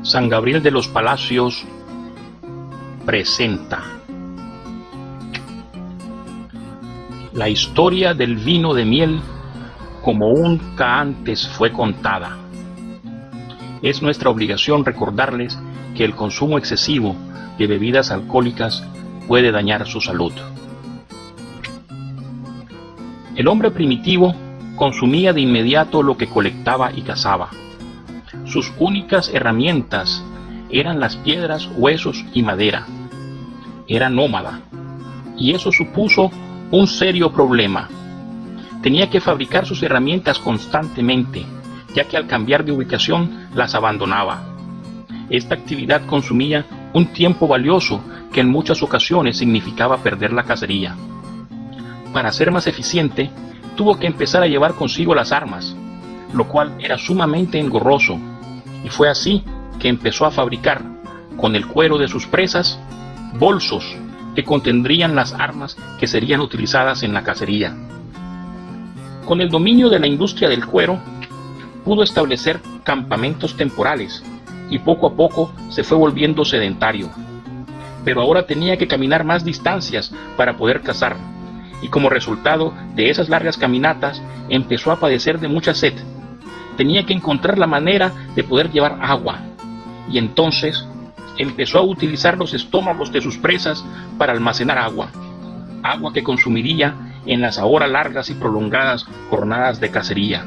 San Gabriel de los Palacios presenta la historia del vino de miel como nunca antes fue contada. Es nuestra obligación recordarles que el consumo excesivo de bebidas alcohólicas puede dañar su salud. El hombre primitivo consumía de inmediato lo que colectaba y cazaba. Sus únicas herramientas eran las piedras, huesos y madera. Era nómada, y eso supuso un serio problema. Tenía que fabricar sus herramientas constantemente, ya que al cambiar de ubicación las abandonaba. Esta actividad consumía un tiempo valioso que en muchas ocasiones significaba perder la cacería. Para ser más eficiente, tuvo que empezar a llevar consigo las armas, lo cual era sumamente engorroso, y fue así que empezó a fabricar, con el cuero de sus presas, bolsos que contendrían las armas que serían utilizadas en la cacería. Con el dominio de la industria del cuero, pudo establecer campamentos temporales y poco a poco se fue volviendo sedentario. Pero ahora tenía que caminar más distancias para poder cazar, y como resultado de esas largas caminatas empezó a padecer de mucha sed. Tenía que encontrar la manera de poder llevar agua, y entonces empezó a utilizar los estómagos de sus presas para almacenar agua que consumiría en las ahora largas y prolongadas jornadas de cacería.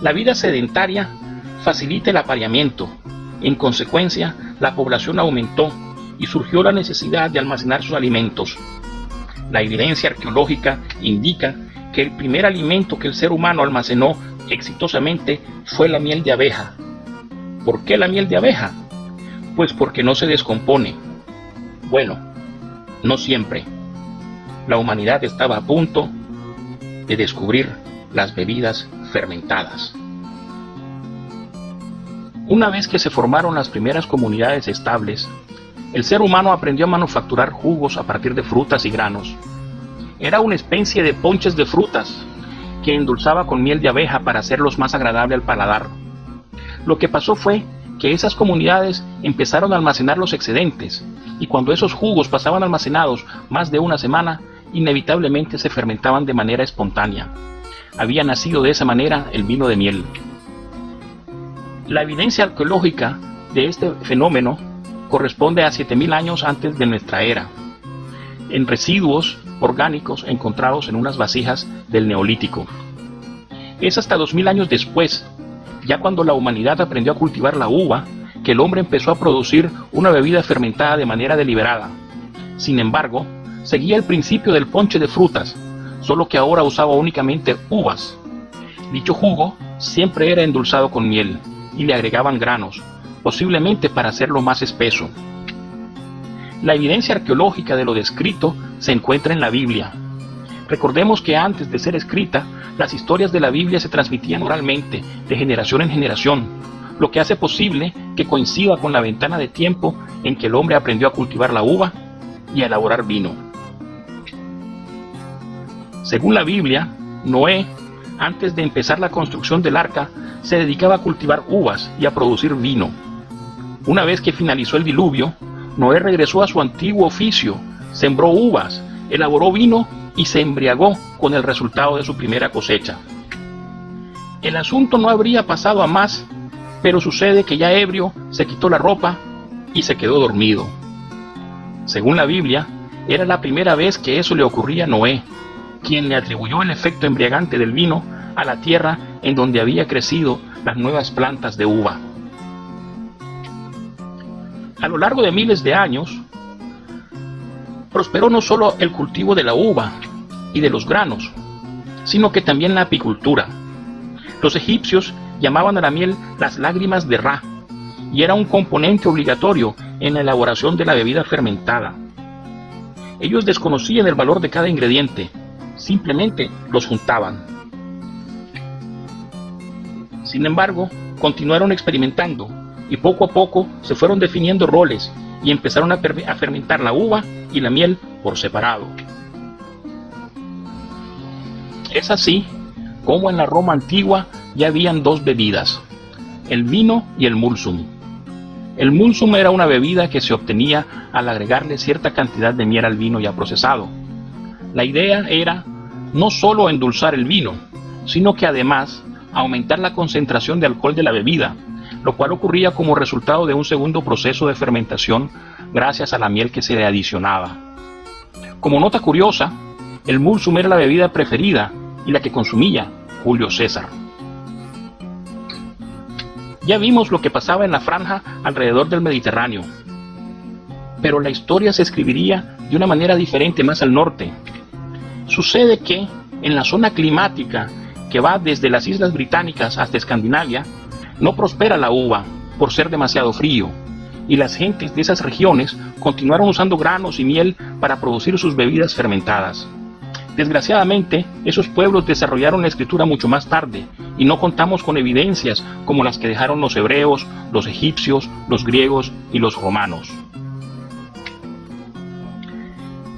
La vida sedentaria facilita el apareamiento. En consecuencia, la población aumentó y surgió la necesidad de almacenar sus alimentos. La evidencia arqueológica indica que el primer alimento que el ser humano almacenó exitosamente fue la miel de abeja. ¿Por qué la miel de abeja? Pues porque no se descompone. Bueno, no siempre. La humanidad estaba a punto de descubrir las bebidas fermentadas. Una vez que se formaron las primeras comunidades estables, el ser humano aprendió a manufacturar jugos a partir de frutas y granos. Era una especie de ponches de frutas que endulzaba con miel de abeja para hacerlos más agradables al paladar. Lo que pasó fue que esas comunidades empezaron a almacenar los excedentes, y cuando esos jugos pasaban almacenados más de una semana, inevitablemente se fermentaban de manera espontánea. Había nacido de esa manera el vino de miel. La evidencia arqueológica de este fenómeno corresponde a 7000 años antes de nuestra era, en residuos orgánicos encontrados en unas vasijas del Neolítico. Es hasta 2000 años después, ya cuando la humanidad aprendió a cultivar la uva, que el hombre empezó a producir una bebida fermentada de manera deliberada. Sin embargo, seguía el principio del ponche de frutas, solo que ahora usaba únicamente uvas. Dicho jugo siempre era endulzado con miel y le agregaban granos, posiblemente para hacerlo más espeso. La evidencia arqueológica de lo descrito se encuentra en la Biblia. Recordemos que antes de ser escrita, las historias de la Biblia se transmitían oralmente, de generación en generación, lo que hace posible que coincida con la ventana de tiempo en que el hombre aprendió a cultivar la uva y a elaborar vino. Según la Biblia, Noé, antes de empezar la construcción del arca, se dedicaba a cultivar uvas y a producir vino. Una vez que finalizó el diluvio, Noé regresó a su antiguo oficio, sembró uvas, elaboró vino y se embriagó con el resultado de su primera cosecha. El asunto no habría pasado a más, pero sucede que ya ebrio se quitó la ropa y se quedó dormido. Según la Biblia, era la primera vez que eso le ocurría a Noé, quien le atribuyó el efecto embriagante del vino a la tierra en donde había crecido las nuevas plantas de uva. A lo largo de miles de años, prosperó no solo el cultivo de la uva y de los granos, sino que también la apicultura. Los egipcios llamaban a la miel las lágrimas de Ra, y era un componente obligatorio en la elaboración de la bebida fermentada. Ellos desconocían el valor de cada ingrediente, simplemente los juntaban. Sin embargo, continuaron experimentando, y poco a poco se fueron definiendo roles y empezaron a fermentar la uva y la miel por separado. Es así como en la Roma antigua ya habían dos bebidas, el vino y el mulsum. El mulsum era una bebida que se obtenía al agregarle cierta cantidad de miel al vino ya procesado. La idea era no solo endulzar el vino, sino que además aumentar la concentración de alcohol de la bebida, lo cual ocurría como resultado de un segundo proceso de fermentación gracias a la miel que se le adicionaba. Como nota curiosa, el mulsum era la bebida preferida y la que consumía Julio César. Ya vimos lo que pasaba en la franja alrededor del Mediterráneo, pero la historia se escribiría de una manera diferente más al norte. Sucede que en la zona climática que va desde las Islas Británicas hasta Escandinavia, no prospera la uva por ser demasiado frío, y las gentes de esas regiones continuaron usando granos y miel para producir sus bebidas fermentadas. Desgraciadamente, esos pueblos desarrollaron la escritura mucho más tarde, y no contamos con evidencias como las que dejaron los hebreos, los egipcios, los griegos y los romanos.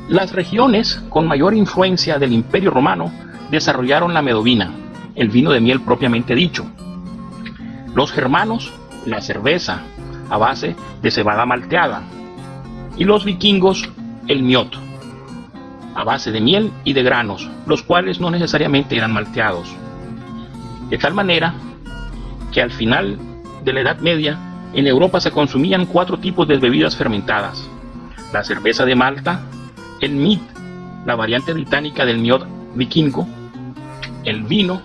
Las regiones con mayor influencia del Imperio Romano desarrollaron la medovina, el vino de miel propiamente dicho. Los germanos, la cerveza, a base de cebada malteada, y los vikingos, el miot, a base de miel y de granos, los cuales no necesariamente eran malteados. De tal manera que al final de la Edad Media, en Europa se consumían 4 tipos de bebidas fermentadas: la cerveza de Malta, el mead, la variante británica del miot vikingo, el vino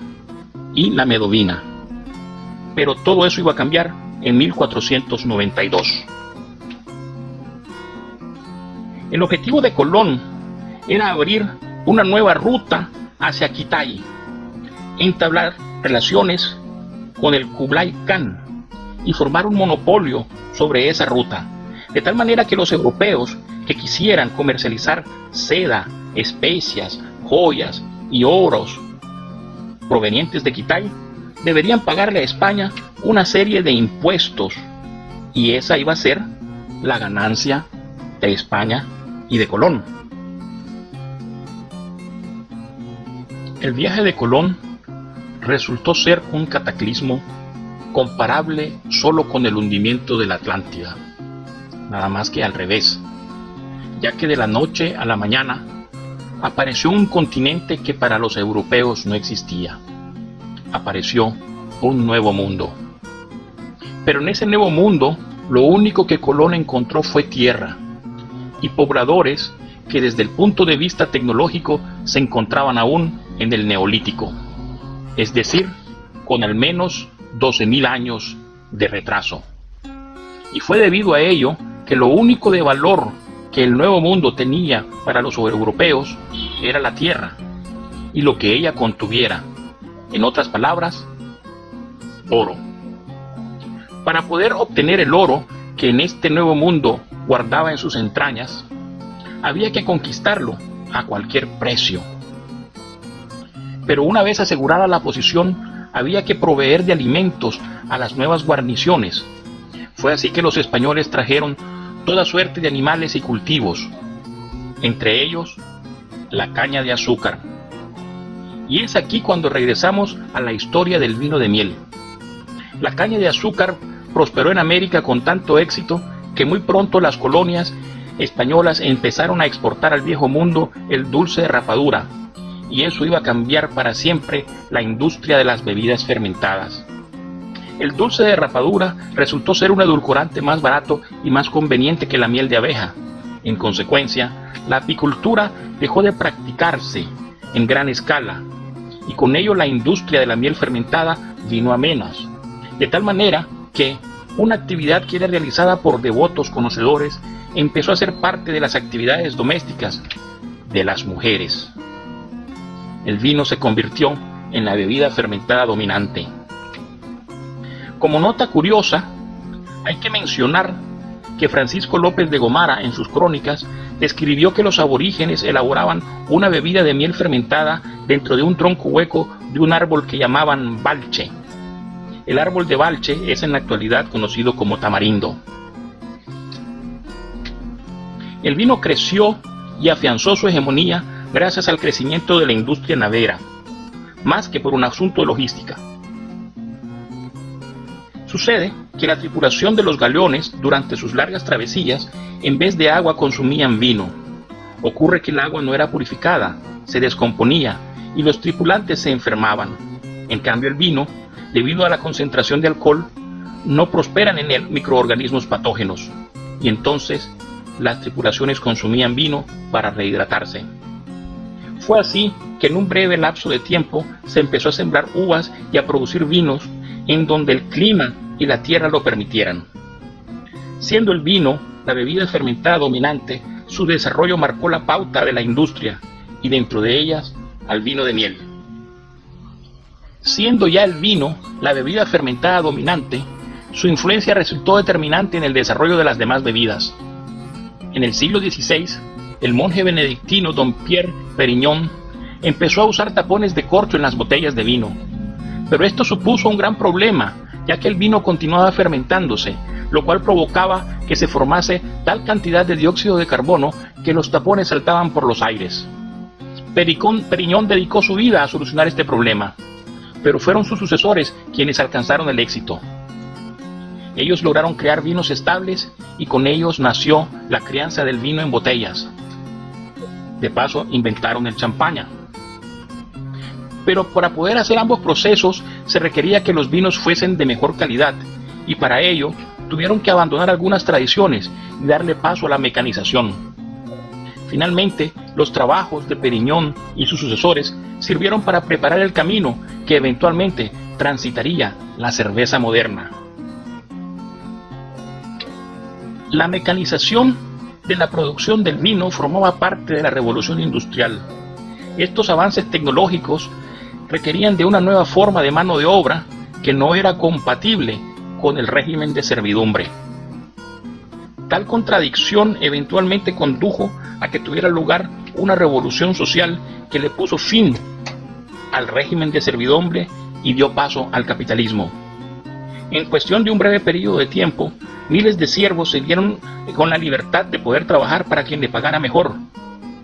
y la medovina. Pero todo eso iba a cambiar en 1492. El objetivo de Colón era abrir una nueva ruta hacia Quitay, entablar relaciones con el Kublai Khan y formar un monopolio sobre esa ruta, de tal manera que los europeos que quisieran comercializar seda, especias, joyas y oros provenientes de Quitay deberían pagarle a España una serie de impuestos, y esa iba a ser la ganancia de España y de Colón. El viaje de Colón resultó ser un cataclismo comparable solo con el hundimiento de la Atlántida, nada más que al revés, ya que de la noche a la mañana apareció un continente que para los europeos no existía. Apareció un nuevo mundo. Pero en ese nuevo mundo, lo único que Colón encontró fue tierra y pobladores que desde el punto de vista tecnológico se encontraban aún en el Neolítico, es decir, con al menos 12.000 años de retraso. Y fue debido a ello que lo único de valor que el nuevo mundo tenía para los europeos era la tierra y lo que ella contuviera, en otras palabras, oro. Para poder obtener el oro que en este nuevo mundo guardaba en sus entrañas, había que conquistarlo a cualquier precio. Pero una vez asegurada la posición, había que proveer de alimentos a las nuevas guarniciones. Fue así que los españoles trajeron toda suerte de animales y cultivos, entre ellos la caña de azúcar. Y es aquí cuando regresamos a la historia del vino de miel. La caña de azúcar prosperó en América con tanto éxito que muy pronto las colonias españolas empezaron a exportar al viejo mundo el dulce de rapadura, y eso iba a cambiar para siempre la industria de las bebidas fermentadas. El dulce de rapadura resultó ser un edulcorante más barato y más conveniente que la miel de abeja. En consecuencia, la apicultura dejó de practicarse en gran escala, y con ello la industria de la miel fermentada vino a menos, de tal manera que una actividad que era realizada por devotos conocedores empezó a ser parte de las actividades domésticas de las mujeres. El vino se convirtió en la bebida fermentada dominante. Como nota curiosa, hay que mencionar que Francisco López de Gomara en sus crónicas describió que los aborígenes elaboraban una bebida de miel fermentada dentro de un tronco hueco de un árbol que llamaban balche. El árbol de balche es en la actualidad conocido como tamarindo. El vino creció y afianzó su hegemonía gracias al crecimiento de la industria navera, más que por un asunto de logística. Sucede que la tripulación de los galeones, durante sus largas travesías, en vez de agua consumían vino. Ocurre que el agua no era purificada, se descomponía y los tripulantes se enfermaban. En cambio el vino, debido a la concentración de alcohol, no prosperan en él microorganismos patógenos, y entonces las tripulaciones consumían vino para rehidratarse. Fue así que en un breve lapso de tiempo se empezó a sembrar uvas y a producir vinos en donde el clima y la tierra lo permitieran. Siendo el vino la bebida fermentada dominante, su desarrollo marcó la pauta de la industria, y dentro de ellas al vino de miel. Siendo ya el vino la bebida fermentada dominante, su influencia resultó determinante en el desarrollo de las demás bebidas. En el siglo XVI, el monje benedictino Don Pierre Perignon empezó a usar tapones de corcho en las botellas de vino, pero esto supuso un gran problema, ya que el vino continuaba fermentándose, lo cual provocaba que se formase tal cantidad de dióxido de carbono que los tapones saltaban por los aires. Perignon dedicó su vida a solucionar este problema, pero fueron sus sucesores quienes alcanzaron el éxito. Ellos lograron crear vinos estables y con ellos nació la crianza del vino en botellas. De paso, inventaron el champaña. Pero para poder hacer ambos procesos se requería que los vinos fuesen de mejor calidad, y para ello tuvieron que abandonar algunas tradiciones y darle paso a la mecanización. Finalmente, los trabajos de Perignon y sus sucesores sirvieron para preparar el camino que eventualmente transitaría la cerveza moderna. La mecanización de la producción del vino formaba parte de la revolución industrial. Estos avances tecnológicos requerían de una nueva forma de mano de obra que no era compatible con el régimen de servidumbre. Tal contradicción eventualmente condujo a que tuviera lugar una revolución social que le puso fin al régimen de servidumbre y dio paso al capitalismo. En cuestión de un breve periodo de tiempo, miles de siervos se vieron con la libertad de poder trabajar para quien le pagara mejor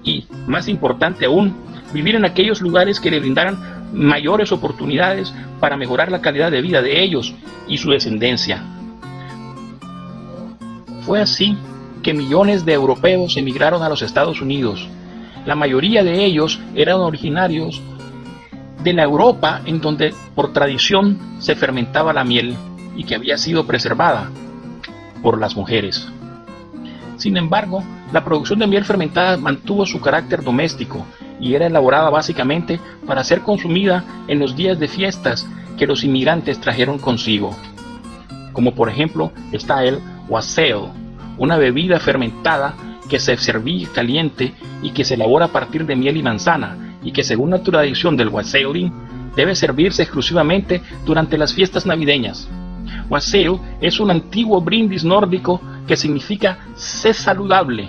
y, más importante aún, vivir en aquellos lugares que le brindaran mayores oportunidades para mejorar la calidad de vida de ellos y su descendencia. Fue así que millones de europeos emigraron a los Estados Unidos. La mayoría de ellos eran originarios de la Europa en donde por tradición se fermentaba la miel y que había sido preservada por las mujeres. Sin embargo, la producción de miel fermentada mantuvo su carácter doméstico y era elaborada básicamente para ser consumida en los días de fiestas que los inmigrantes trajeron consigo. Como por ejemplo está el wassail, una bebida fermentada que se servía caliente y que se elabora a partir de miel y manzana, y que según la tradición del wassailing debe servirse exclusivamente durante las fiestas navideñas. Wassail es un antiguo brindis nórdico que significa sé saludable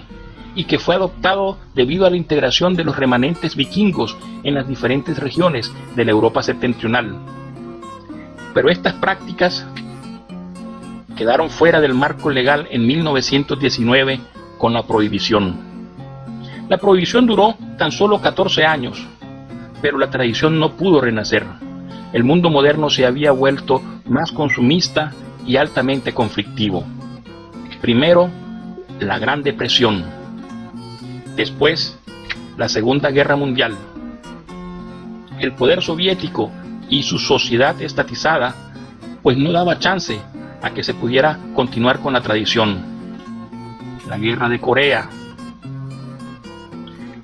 y que fue adoptado debido a la integración de los remanentes vikingos en las diferentes regiones de la Europa septentrional. Pero estas prácticas quedaron fuera del marco legal en 1919 con la prohibición. La prohibición duró tan solo 14 años, pero la tradición no pudo renacer. El mundo moderno se había vuelto más consumista y altamente conflictivo. Primero, la Gran Depresión. Después, la Segunda Guerra Mundial. El poder soviético y su sociedad estatizada pues no daba chance a que se pudiera continuar con la tradición. La Guerra de Corea,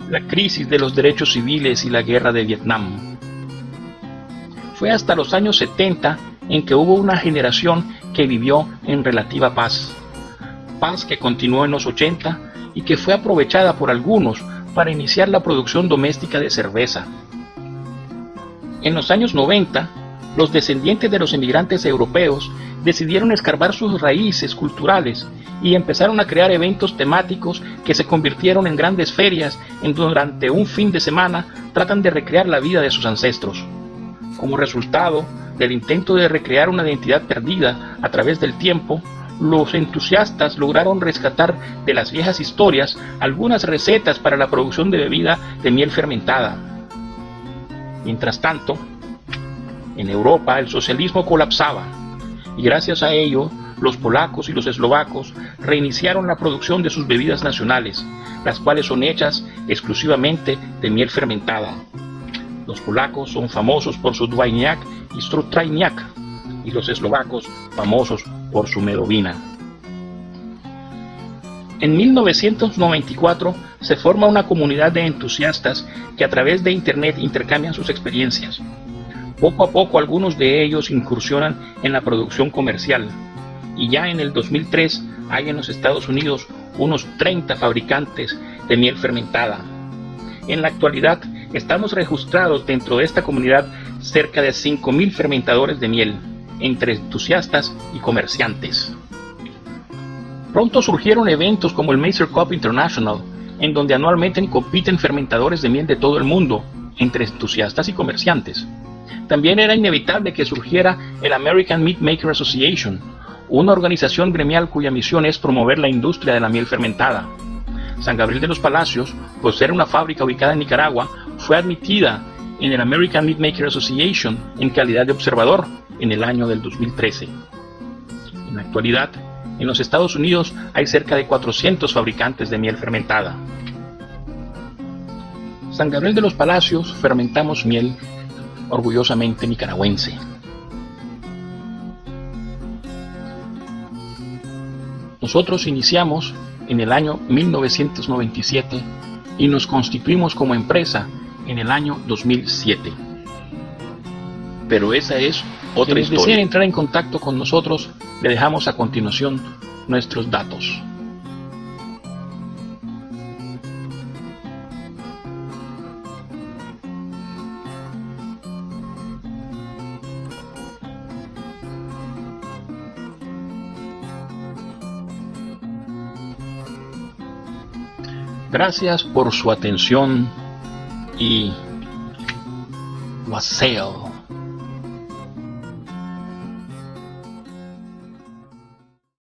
la crisis de los derechos civiles y la Guerra de Vietnam. Fue hasta los años 70 en que hubo una generación que vivió en relativa paz. Paz que continuó en los 80 y que fue aprovechada por algunos para iniciar la producción doméstica de cerveza. En los años 90, los descendientes de los emigrantes europeos decidieron escarbar sus raíces culturales y empezaron a crear eventos temáticos que se convirtieron en grandes ferias en donde durante un fin de semana tratan de recrear la vida de sus ancestros. Como resultado del intento de recrear una identidad perdida a través del tiempo, los entusiastas lograron rescatar de las viejas historias algunas recetas para la producción de bebida de miel fermentada. Mientras tanto, en Europa el socialismo colapsaba y gracias a ello los polacos y los eslovacos reiniciaron la producción de sus bebidas nacionales, las cuales son hechas exclusivamente de miel fermentada. Los polacos son famosos por su dwajniak y strutrajniak, y los eslovacos famosos por su medovina. En 1994 se forma una comunidad de entusiastas que a través de Internet intercambian sus experiencias. Poco a poco algunos de ellos incursionan en la producción comercial, y ya en el 2003 hay en los Estados Unidos unos 30 fabricantes de miel fermentada. En la actualidad estamos registrados dentro de esta comunidad cerca de 5.000 fermentadores de miel, entre entusiastas y comerciantes. Pronto surgieron eventos como el Macer Cup International, en donde anualmente compiten fermentadores de miel de todo el mundo, entre entusiastas y comerciantes. También era inevitable que surgiera el American Meat Maker Association, una organización gremial cuya misión es promover la industria de la miel fermentada. San Gabriel de los Palacios, por ser una fábrica ubicada en Nicaragua, fue admitida en el American Meat Maker Association en calidad de observador en el año del 2013. En la actualidad, en los Estados Unidos hay cerca de 400 fabricantes de miel fermentada. San Gabriel de los Palacios fermentamos miel orgullosamente nicaragüense. Nosotros iniciamos en el año 1997 y nos constituimos como empresa en el año 2007. Pero esa es otra historia. Si desea entrar en contacto con nosotros, le dejamos a continuación nuestros datos. Gracias por su atención y wassail.